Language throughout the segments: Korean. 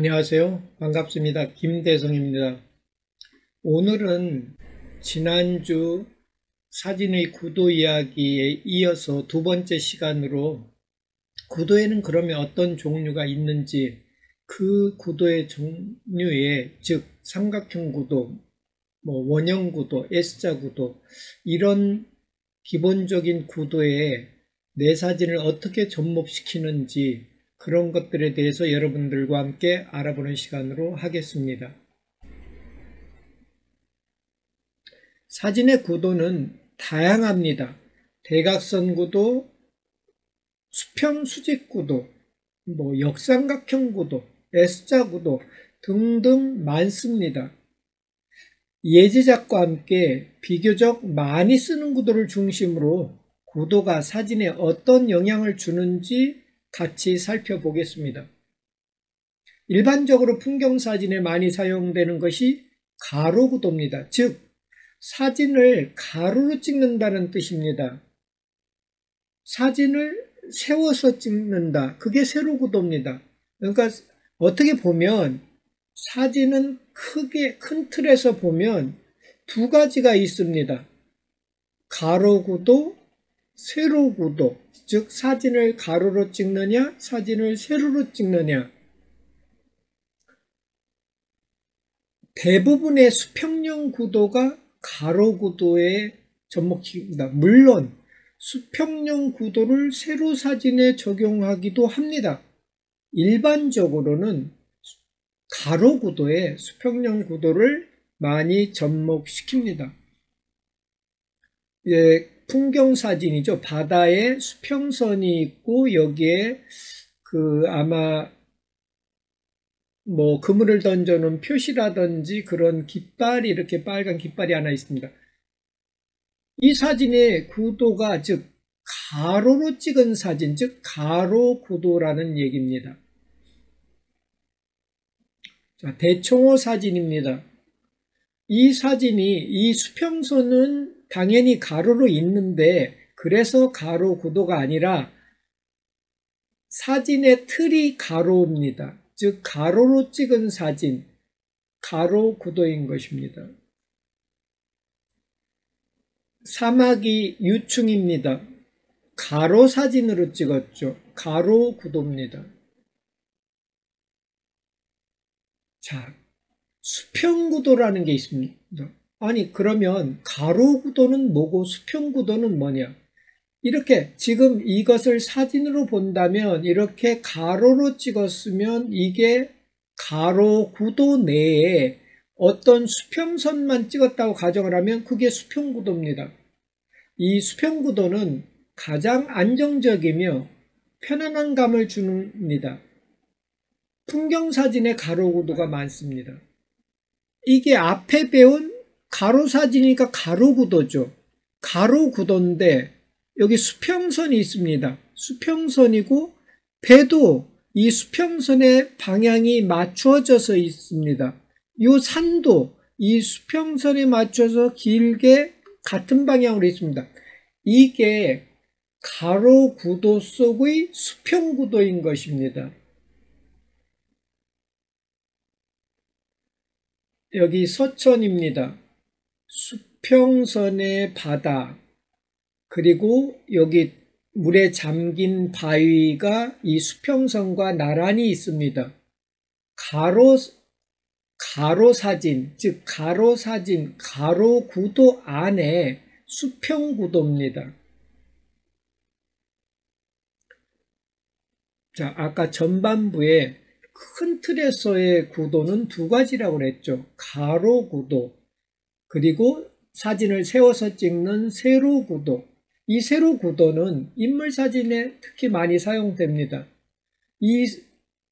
안녕하세요. 반갑습니다. 김대성입니다. 오늘은 지난주 사진의 구도 이야기에 이어서 두 번째 시간으로 구도에는 그러면 어떤 종류가 있는지, 그 구도의 종류에, 즉 삼각형 구도, 원형 구도, S자 구도, 이런 기본적인 구도에 내 사진을 어떻게 접목시키는지, 그런 것들에 대해서 여러분들과 함께 알아보는 시간으로 하겠습니다. 사진의 구도는 다양합니다. 대각선 구도, 수평 수직 구도, 역삼각형 구도, S자 구도 등등 많습니다. 예제작과 함께 비교적 많이 쓰는 구도를 중심으로 구도가 사진에 어떤 영향을 주는지 같이 살펴보겠습니다. 일반적으로 풍경사진에 많이 사용되는 것이 가로구도입니다. 즉, 사진을 가로로 찍는다는 뜻입니다. 사진을 세워서 찍는다. 그게 세로구도입니다. 그러니까 어떻게 보면 사진은 큰 틀에서 보면 두 가지가 있습니다. 가로구도, 세로구도, 즉 사진을 가로로 찍느냐, 사진을 세로로 찍느냐. 대부분의 수평형 구도가 가로구도에 접목시킵니다. 물론 수평형 구도를 세로 사진에 적용하기도 합니다. 일반적으로는 가로구도에 수평형 구도를 많이 접목시킵니다. 풍경사진이죠. 바다에 수평선이 있고 여기에 아마 그물을 던져놓은 표시라든지 그런 깃발이, 이렇게 빨간 깃발이 하나 있습니다. 이 사진의 구도가 즉 가로로 찍은 사진, 즉 가로구도라는 얘기입니다. 자, 대청호 사진입니다. 이 사진이, 이 수평선은 당연히 가로로 있는데, 그래서 가로구도가 아니라 사진의 틀이 가로입니다. 즉 가로로 찍은 사진, 가로구도인 것입니다. 사막이 유충입니다. 가로 사진으로 찍었죠. 가로구도입니다. 자, 수평구도라는 게 있습니다. 아니, 그러면 가로구도는 뭐고 수평구도는 뭐냐? 이렇게 지금 이것을 사진으로 본다면 이렇게 가로로 찍었으면 이게 가로구도 내에 어떤 수평선만 찍었다고 가정을 하면 그게 수평구도입니다. 이 수평구도는 가장 안정적이며 편안한 감을 줍니다. 풍경사진에 가로구도가 많습니다. 이게 앞에 배운 가로사진이니까 가로구도죠. 가로구도인데 여기 수평선이 있습니다. 수평선이고 배도 이 수평선의 방향이 맞추어져서 있습니다. 이 산도 이 수평선에 맞춰서 길게 같은 방향으로 있습니다. 이게 가로구도 속의 수평구도인 것입니다. 여기 서천입니다. 수평선의 바다, 그리고 여기 물에 잠긴 바위가 이 수평선과 나란히 있습니다. 가로사진, 즉 가로사진, 가로구도 안에 수평구도입니다. 자, 아까 전반부에 큰 틀에서의 구도는 두 가지라고 그랬죠. 가로구도, 그리고 사진을 세워서 찍는 세로구도. 이 세로구도는 인물사진에 특히 많이 사용됩니다. 이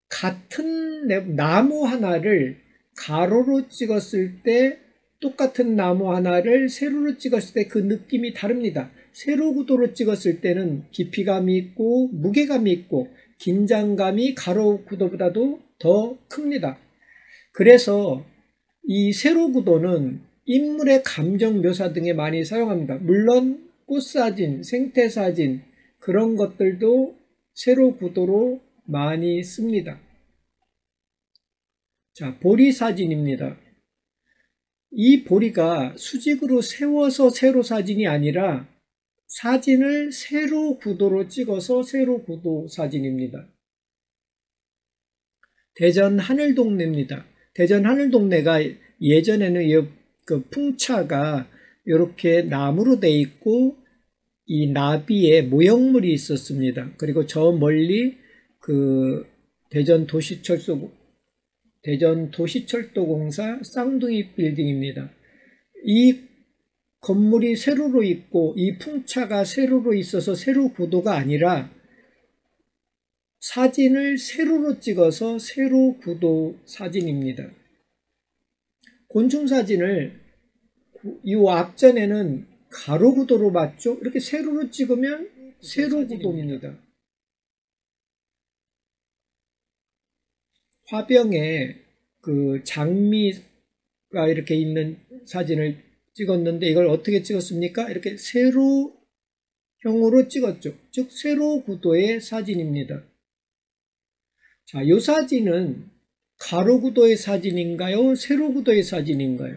같은 나무 하나를 가로로 찍었을 때 똑같은 나무 하나를 세로로 찍었을 때 그 느낌이 다릅니다. 세로구도로 찍었을 때는 깊이감이 있고 무게감이 있고 긴장감이 가로구도보다도 더 큽니다. 그래서 이 세로구도는 인물의 감정 묘사 등에 많이 사용합니다. 물론 꽃사진, 생태사진 그런 것들도 세로구도로 많이 씁니다. 자, 보리 사진입니다. 이 보리가 수직으로 세워서 세로 사진이 아니라 사진을 세로 구도로 찍어서 세로 구도 사진입니다. 대전 하늘동네입니다. 대전 하늘동네가 예전에는 그 풍차가 이렇게 나무로 돼 있고 이 나비에 모형물이 있었습니다. 그리고 저 멀리 그 대전 도시철도공사 쌍둥이 빌딩입니다. 이 건물이 세로로 있고 이 풍차가 세로로 있어서 세로 구도가 아니라 사진을 세로로 찍어서 세로 구도 사진입니다. 곤충 사진을 이 앞전에는 가로 구도로 봤죠. 이렇게 세로로 찍으면 세로 구도입니다. 화병에 그 장미가 이렇게 있는 사진을 찍었는데 이걸 어떻게 찍었습니까? 이렇게 세로형으로 찍었죠. 즉 세로 구도의 사진입니다. 자, 이 사진은 가로 구도의 사진인가요? 세로 구도의 사진인가요?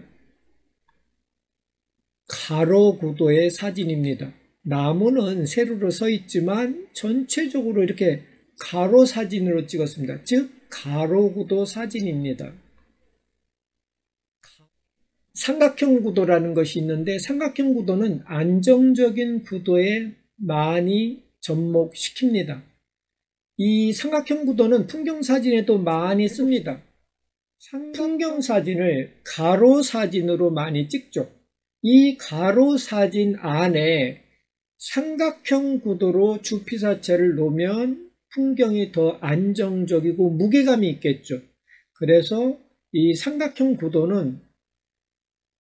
가로 구도의 사진입니다. 나무는 세로로 서 있지만 전체적으로 이렇게 가로 사진으로 찍었습니다. 즉 가로 구도 사진입니다. 삼각형 구도라는 것이 있는데 삼각형 구도는 안정적인 구도에 많이 접목시킵니다. 이 삼각형 구도는 풍경사진에도 많이 씁니다. 풍경사진을 가로사진으로 많이 찍죠. 이 가로사진 안에 삼각형 구도로 주피사체를 놓으면 풍경이 더 안정적이고 무게감이 있겠죠. 그래서 이 삼각형 구도는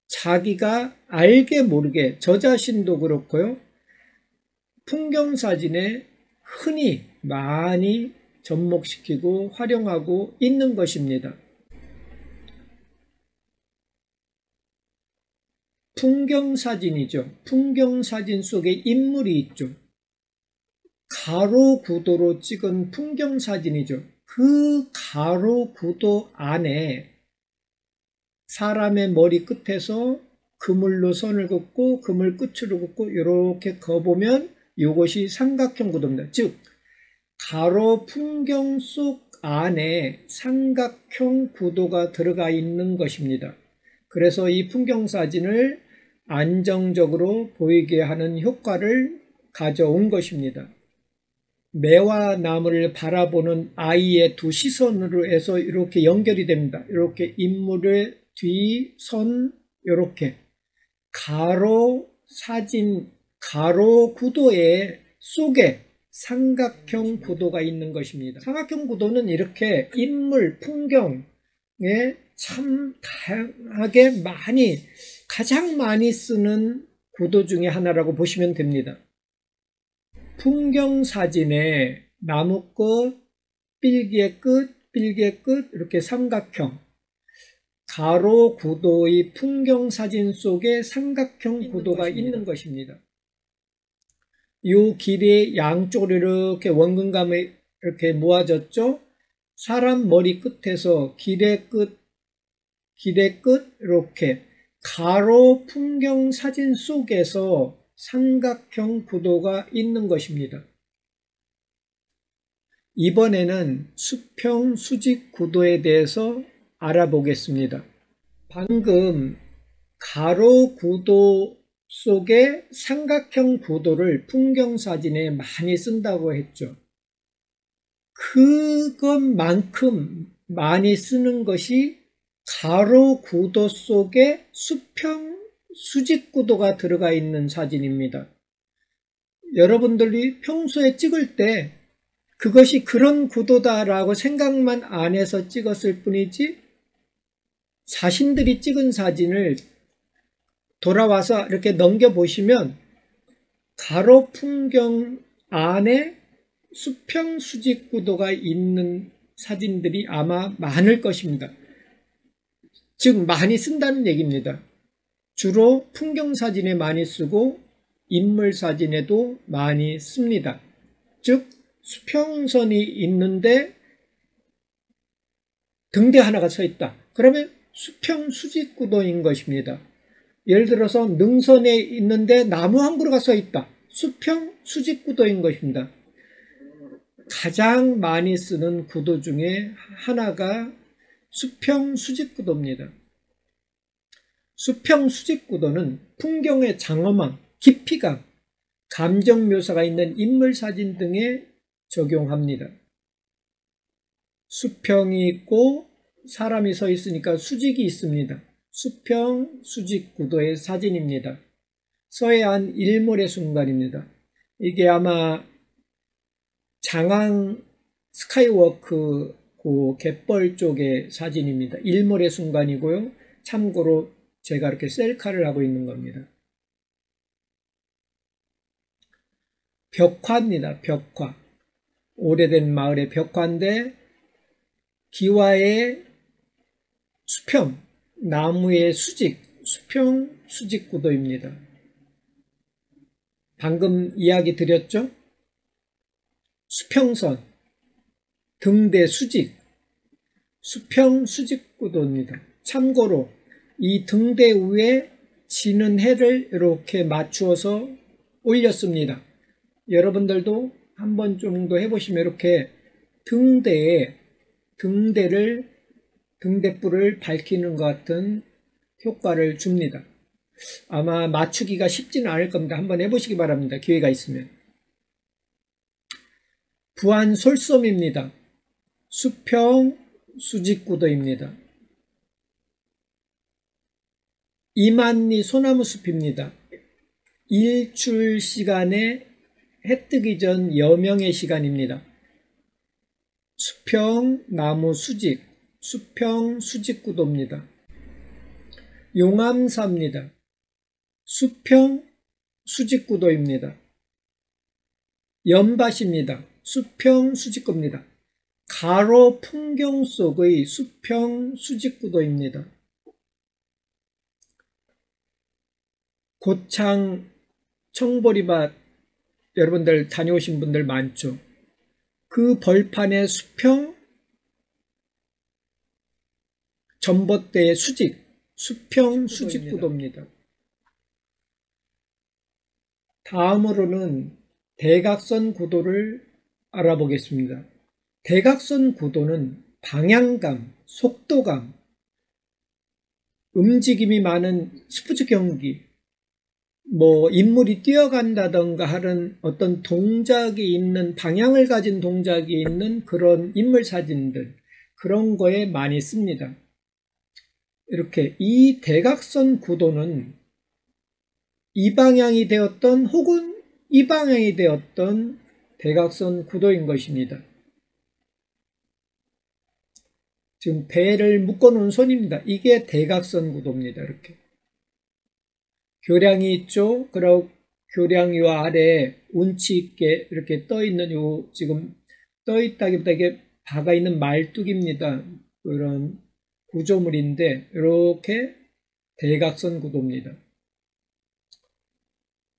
자기가 알게 모르게 저 자신도 그렇고요. 풍경사진에 흔히 많이 접목시키고 활용하고 있는 것입니다. 풍경사진이죠. 풍경사진 속에 인물이 있죠. 가로 구도로 찍은 풍경사진이죠. 그 가로 구도 안에 사람의 머리 끝에서 그물로 선을 긋고 그물 끝으로 긋고 이렇게 그어보면 이것이 삼각형 구도입니다. 즉 가로 풍경 속 안에 삼각형 구도가 들어가 있는 것입니다. 그래서 이 풍경사진을 안정적으로 보이게 하는 효과를 가져온 것입니다. 매와 나무를 바라보는 아이의 두 시선으로 해서 이렇게 연결이 됩니다. 이렇게 인물의 뒤, 선, 이렇게 가로 사진, 가로 구도의 속에 삼각형 구도가 있는 것입니다. 삼각형 구도는 이렇게 인물, 풍경에 참 다양하게 가장 많이 쓰는 구도 중에 하나라고 보시면 됩니다. 풍경사진에 나무 끝, 삘기의 끝, 삘기의 끝 이렇게 삼각형 가로 구도의 풍경사진 속에 삼각형 구도가 있는 것입니다. 이 길이 양쪽으로 이렇게 원근감에 이렇게 모아졌죠. 사람 머리 끝에서 길의 끝 이렇게 가로 풍경사진 속에서 삼각형 구도가 있는 것입니다. 이번에는 수평 수직 구도에 대해서 알아보겠습니다. 방금 가로 구도 속에 삼각형 구도를 풍경사진에 많이 쓴다고 했죠. 그것만큼 많이 쓰는 것이 가로 구도 속에 수평 수직 구도가 들어가 있는 사진입니다. 여러분들이 평소에 찍을 때 그것이 그런 구도다라고 생각만 안 해서 찍었을 뿐이지 자신들이 찍은 사진을 돌아와서 이렇게 넘겨보시면 가로 풍경 안에 수평 수직 구도가 있는 사진들이 아마 많을 것입니다. 즉 많이 쓴다는 얘기입니다. 주로 풍경사진에 많이 쓰고 인물사진에도 많이 씁니다. 즉 수평선이 있는데 등대 하나가 서 있다. 그러면 수평 수직 구도인 것입니다. 예를 들어서 능선에 있는데 나무 한 그루가 서 있다. 수평 수직 구도인 것입니다. 가장 많이 쓰는 구도 중에 하나가 수평 수직 구도입니다. 수평 수직 구도는 풍경의 장엄함, 깊이감, 감정 묘사가 있는 인물 사진 등에 적용합니다. 수평이 있고 사람이 서 있으니까 수직이 있습니다. 수평 수직 구도의 사진입니다. 서해안 일몰의 순간입니다. 이게 아마 장항 스카이워크 그 갯벌 쪽의 사진입니다. 일몰의 순간이고요. 참고로 제가 이렇게 셀카를 하고 있는 겁니다. 벽화입니다. 벽화. 오래된 마을의 벽화인데 기와의 수평, 나무의 수직, 수평 수직 구도입니다. 방금 이야기 드렸죠? 수평선, 등대 수직, 수평 수직 구도입니다. 참고로 이 등대 위에 지는 해를 이렇게 맞추어서 올렸습니다. 여러분들도 한번 정도 해보시면 이렇게 등대불을 밝히는 것 같은 효과를 줍니다. 아마 맞추기가 쉽지는 않을 겁니다. 한번 해보시기 바랍니다. 기회가 있으면. 부안 솔섬입니다. 수평 수직구도입니다. 이만리 소나무숲입니다. 일출 시간에 해 뜨기 전 여명의 시간입니다. 수평 나무 수직, 수평 수직구도입니다. 용암사입니다. 수평 수직구도입니다. 연밭입니다. 수평 수직구입니다. 가로 풍경 속의 수평 수직구도입니다. 고창 청보리밭 여러분들 다녀오신 분들 많죠. 그 벌판의 수평 전봇대의 수직, 수평 수직구도입니다. 다음으로는 대각선 구도를 알아보겠습니다. 대각선 구도는 방향감, 속도감, 움직임이 많은 스포츠 경기, 인물이 뛰어간다던가 하는 어떤 동작이 있는, 방향을 가진 동작이 있는 그런 인물 사진들, 그런 거에 많이 씁니다. 이렇게 이 대각선 구도는 이 방향이 되었던 혹은 이 방향이 되었던 대각선 구도인 것입니다. 지금 배를 묶어놓은 손입니다. 이게 대각선 구도입니다. 이렇게. 교량이 있죠. 그리고 교량 요 아래에 운치 있게 이렇게 떠있는 요 지금 떠있다기보다 이게 박아 있는 말뚝입니다. 그런 구조물인데 이렇게 대각선 구도입니다.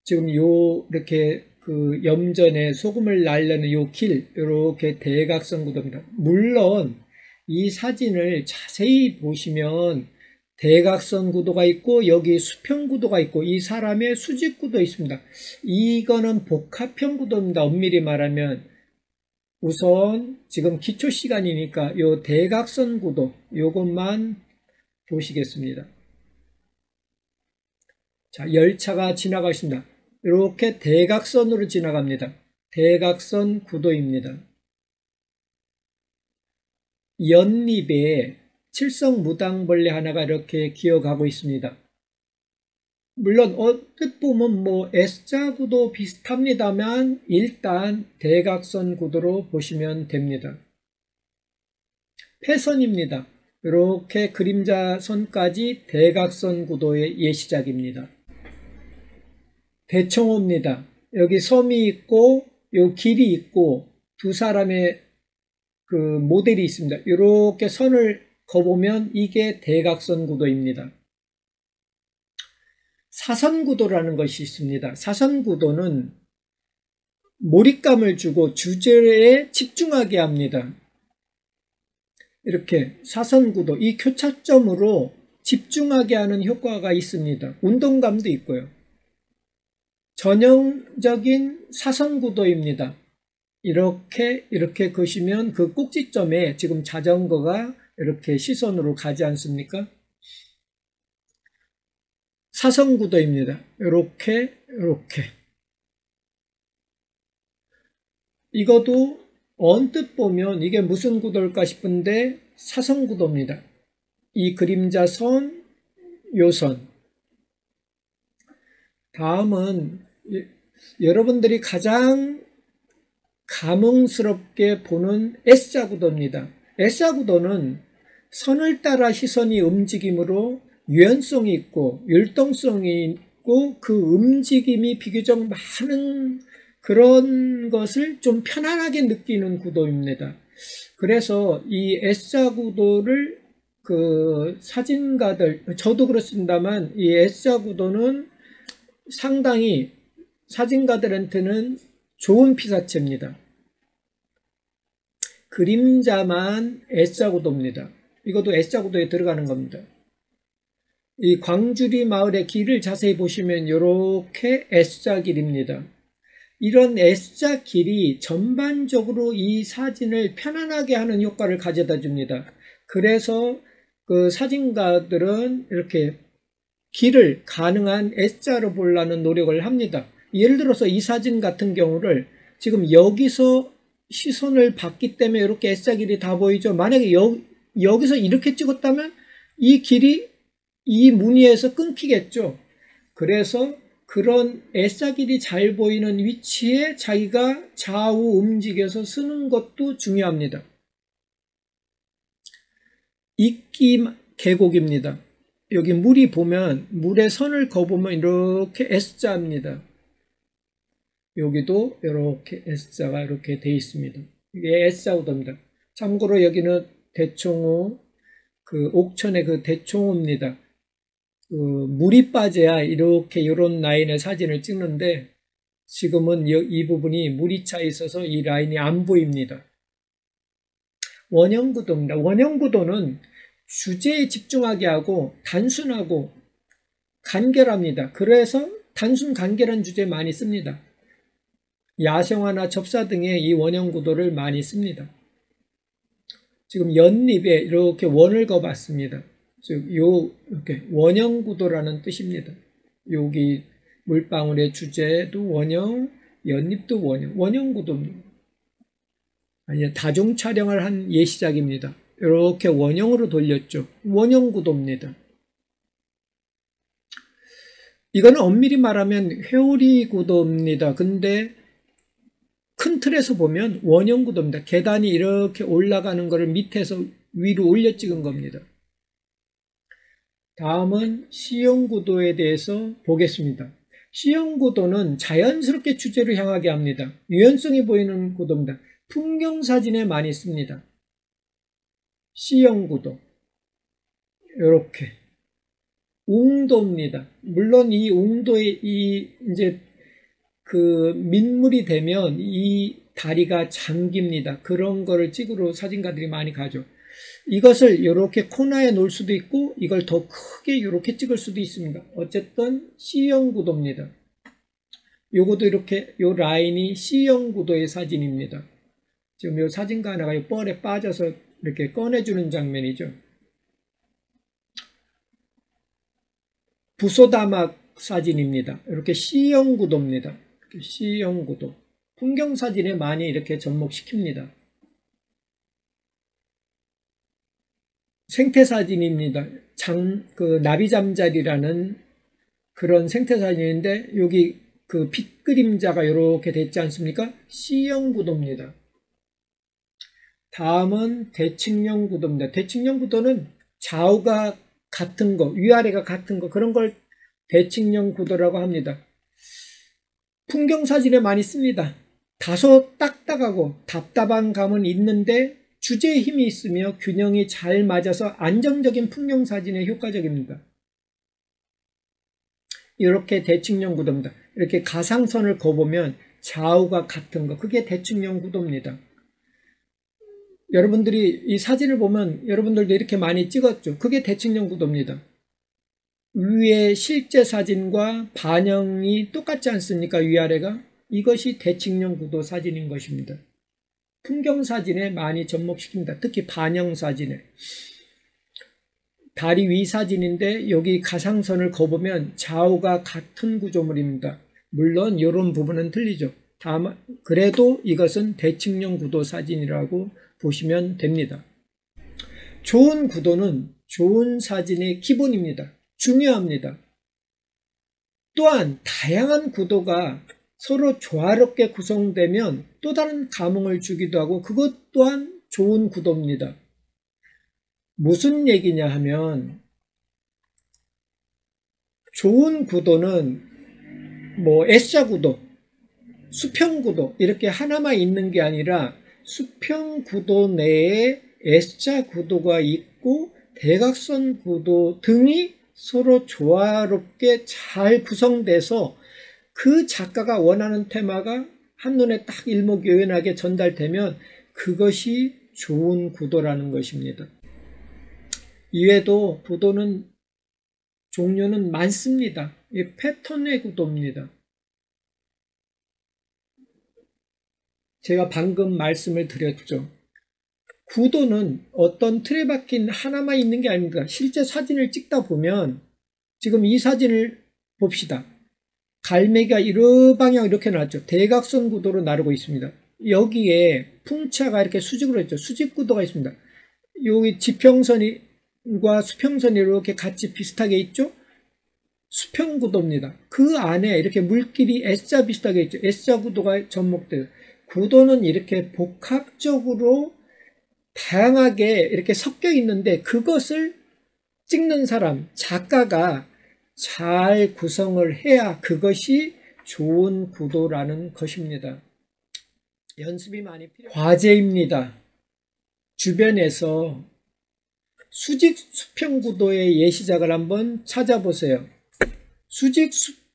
지금 요 이렇게 그 염전에 소금을 날려는 요 길 이렇게 대각선 구도입니다. 물론 이 사진을 자세히 보시면 대각선 구도가 있고 여기 수평 구도가 있고 이 사람의 수직 구도 있습니다. 이거는 복합형 구도입니다. 엄밀히 말하면 우선 지금 기초 시간이니까 요 대각선 구도 요것만 보시겠습니다. 자, 열차가 지나가고 있습니다. 이렇게 대각선으로 지나갑니다. 대각선 구도입니다. 연잎에 칠성무당벌레 하나가 이렇게 기어가고 있습니다. 물론 얼핏 보면 S자 구도 비슷합니다만 일단 대각선 구도로 보시면 됩니다. 패선입니다. 이렇게 그림자선까지 대각선 구도의 예시작입니다. 대청호입니다. 여기 섬이 있고 요 길이 있고 두 사람의 그 모델이 있습니다. 이렇게 선을 그어보면 이게 대각선 구도입니다. 사선구도라는 것이 있습니다. 사선구도는 몰입감을 주고 주제에 집중하게 합니다. 이렇게 사선구도, 이 교차점으로 집중하게 하는 효과가 있습니다. 운동감도 있고요. 전형적인 사선구도입니다. 이렇게 그시면 그 꼭지점에 지금 자전거가 이렇게 시선으로 가지 않습니까? 사선구도입니다. 이렇게. 이것도 언뜻 보면 이게 무슨 구도일까 싶은데 사선구도입니다. 이 그림자선, 요선. 다음은 여러분들이 가장 감흥스럽게 보는 S자구도입니다. S자구도는 선을 따라 시선이 움직이므로 유연성이 있고 율동성이 있고 그 움직임이 비교적 많은 그런 것을 좀 편안하게 느끼는 구도입니다. 그래서 이 S자구도를 그 사진가들, 저도 그렇습니다만 이 S자구도는 상당히 사진가들한테는 좋은 피사체입니다. 그림자만 S자구도입니다. 이것도 S자구도에 들어가는 겁니다. 이 광주리 마을의 길을 자세히 보시면 이렇게 S자 길입니다. 이런 S자 길이 전반적으로 이 사진을 편안하게 하는 효과를 가져다 줍니다. 그래서 그 사진가들은 이렇게 길을 가능한 S자로 보려는 노력을 합니다. 예를 들어서 이 사진 같은 경우를 지금 여기서 시선을 받기 때문에 이렇게 S자 길이 다 보이죠. 만약에 여기서 이렇게 찍었다면 이 길이 이 무늬에서 끊기겠죠. 그래서 그런 S자 길이 잘 보이는 위치에 자기가 좌우 움직여서 쓰는 것도 중요합니다. 이끼 계곡입니다. 여기 물이 보면 물의 선을 그어보면 이렇게 S자입니다. 여기도 이렇게 S자가 이렇게 되어 있습니다. 이게 S자구도입니다. 참고로 여기는 대총호, 그 옥천의 그 대총호입니다. 그 물이 빠져야 이렇게 이런 라인의 사진을 찍는데 지금은 이 부분이 물이 차 있어서 이 라인이 안 보입니다. 원형구도입니다. 원형구도는 주제에 집중하게 하고 단순하고 간결합니다. 그래서 단순 간결한 주제 많이 씁니다. 야생화나 접사 등의 이 원형구도를 많이 씁니다. 지금 연립에 이렇게 원을 그어봤습니다. 즉, 이렇게 원형구도라는 뜻입니다. 여기 물방울의 주제도 원형, 연립도 원형, 원형구도입니다. 아니, 다중 촬영을 한 예시작입니다. 이렇게 원형으로 돌렸죠. 원형구도입니다. 이거는 엄밀히 말하면 회오리 구도입니다. 근데 큰 틀에서 보면 원형구도입니다. 계단이 이렇게 올라가는 것을 밑에서 위로 올려 찍은 겁니다. 다음은 C형구도에 대해서 보겠습니다. C형구도는 자연스럽게 주제로 향하게 합니다. 유연성이 보이는 구도입니다. 풍경사진에 많이 씁니다. C형구도. 이렇게. 웅도입니다. 물론 이 웅도에 이제 그 민물이 되면 이 다리가 잠깁니다. 그런 거를 찍으러 사진가들이 많이 가죠. 이것을 이렇게 코너에 놓을 수도 있고 이걸 더 크게 이렇게 찍을 수도 있습니다. 어쨌든 C형 구도입니다. 요것도 이렇게 요 라인이 C형 구도의 사진입니다. 지금 요 사진가 하나가 이 뻘에 빠져서 이렇게 꺼내주는 장면이죠. 부소다막 사진입니다. 이렇게 C형 구도입니다. 이렇게 C형 구도. 풍경 사진에 많이 이렇게 접목시킵니다. 생태사진입니다. 나비잠자리라는 그런 생태사진인데 여기 그 빛 그림자가 이렇게 됐지 않습니까? C형 구도입니다. 다음은 대칭형 구도입니다. 대칭형 구도는 좌우가 같은 거, 위아래가 같은 거 그런 걸 대칭형 구도라고 합니다. 풍경사진에 많이 씁니다. 다소 딱딱하고 답답한 감은 있는데 주제에 힘이 있으며 균형이 잘 맞아서 안정적인 풍경사진에 효과적입니다. 이렇게 대칭형 구도입니다. 이렇게 가상선을 그어보면 좌우가 같은 거, 그게 대칭형 구도입니다. 여러분들이 이 사진을 보면 여러분들도 이렇게 많이 찍었죠. 그게 대칭령 구도입니다. 위에 실제 사진과 반영이 똑같지 않습니까? 위아래가. 이것이 대칭령 구도 사진인 것입니다. 풍경 사진에 많이 접목시킵니다. 특히 반영 사진에. 다리 위 사진인데 여기 가상선을 그어보면 좌우가 같은 구조물입니다. 물론 이런 부분은 틀리죠. 다만 그래도 이것은 대칭령 구도 사진이라고 보시면 됩니다. 좋은 구도는 좋은 사진의 기본입니다. 중요합니다. 또한 다양한 구도가 서로 조화롭게 구성되면 또 다른 감흥을 주기도 하고 그것 또한 좋은 구도입니다. 무슨 얘기냐 하면 좋은 구도는 뭐 S자 구도, 수평 구도 이렇게 하나만 있는 게 아니라 수평 구도 내에 S자 구도가 있고 대각선 구도 등이 서로 조화롭게 잘 구성돼서 그 작가가 원하는 테마가 한눈에 딱 일목요연하게 전달되면 그것이 좋은 구도라는 것입니다. 이외에도 구도는 종류는 많습니다. 이 패턴의 구도입니다. 제가 방금 말씀을 드렸죠. 구도는 어떤 틀에 박힌 하나만 있는 게 아닙니다. 실제 사진을 찍다 보면 지금 이 사진을 봅시다. 갈매기가 이런 방향 이렇게 나왔죠. 대각선 구도로 나르고 있습니다. 여기에 풍차가 이렇게 수직으로 있죠. 수직 구도가 있습니다. 여기 지평선과 수평선이 이렇게 같이 비슷하게 있죠. 수평 구도입니다. 그 안에 이렇게 물길이 S자 비슷하게 있죠. S자 구도가 접목돼요. 구도는 이렇게 복합적으로 다양하게 이렇게 섞여 있는데 그것을 찍는 사람, 작가가 잘 구성을 해야 그것이 좋은 구도라는 것입니다. 연습이 많이 필요합니다. 과제입니다. 주변에서 수직 수평 구도의 예시작을 한번 찾아보세요.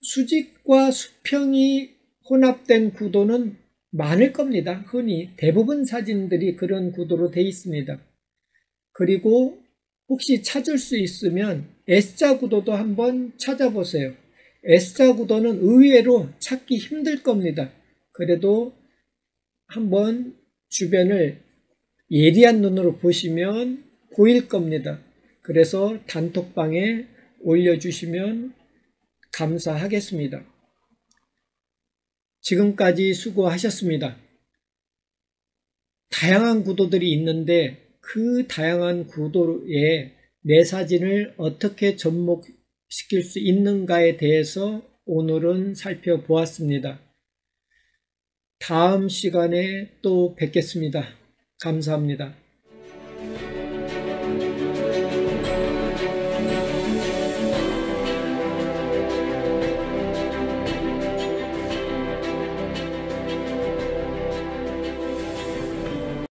수직과 수평이 혼합된 구도는 많을 겁니다. 흔히 대부분 사진들이 그런 구도로 되어 있습니다. 그리고 혹시 찾을 수 있으면 S자 구도도 한번 찾아보세요. S자 구도는 의외로 찾기 힘들 겁니다. 그래도 한번 주변을 예리한 눈으로 보시면 보일 겁니다. 그래서 단톡방에 올려주시면 감사하겠습니다. 지금까지 수고하셨습니다. 다양한 구도들이 있는데 그 다양한 구도에 내 사진을 어떻게 접목시킬 수 있는가에 대해서 오늘은 살펴보았습니다. 다음 시간에 또 뵙겠습니다. 감사합니다.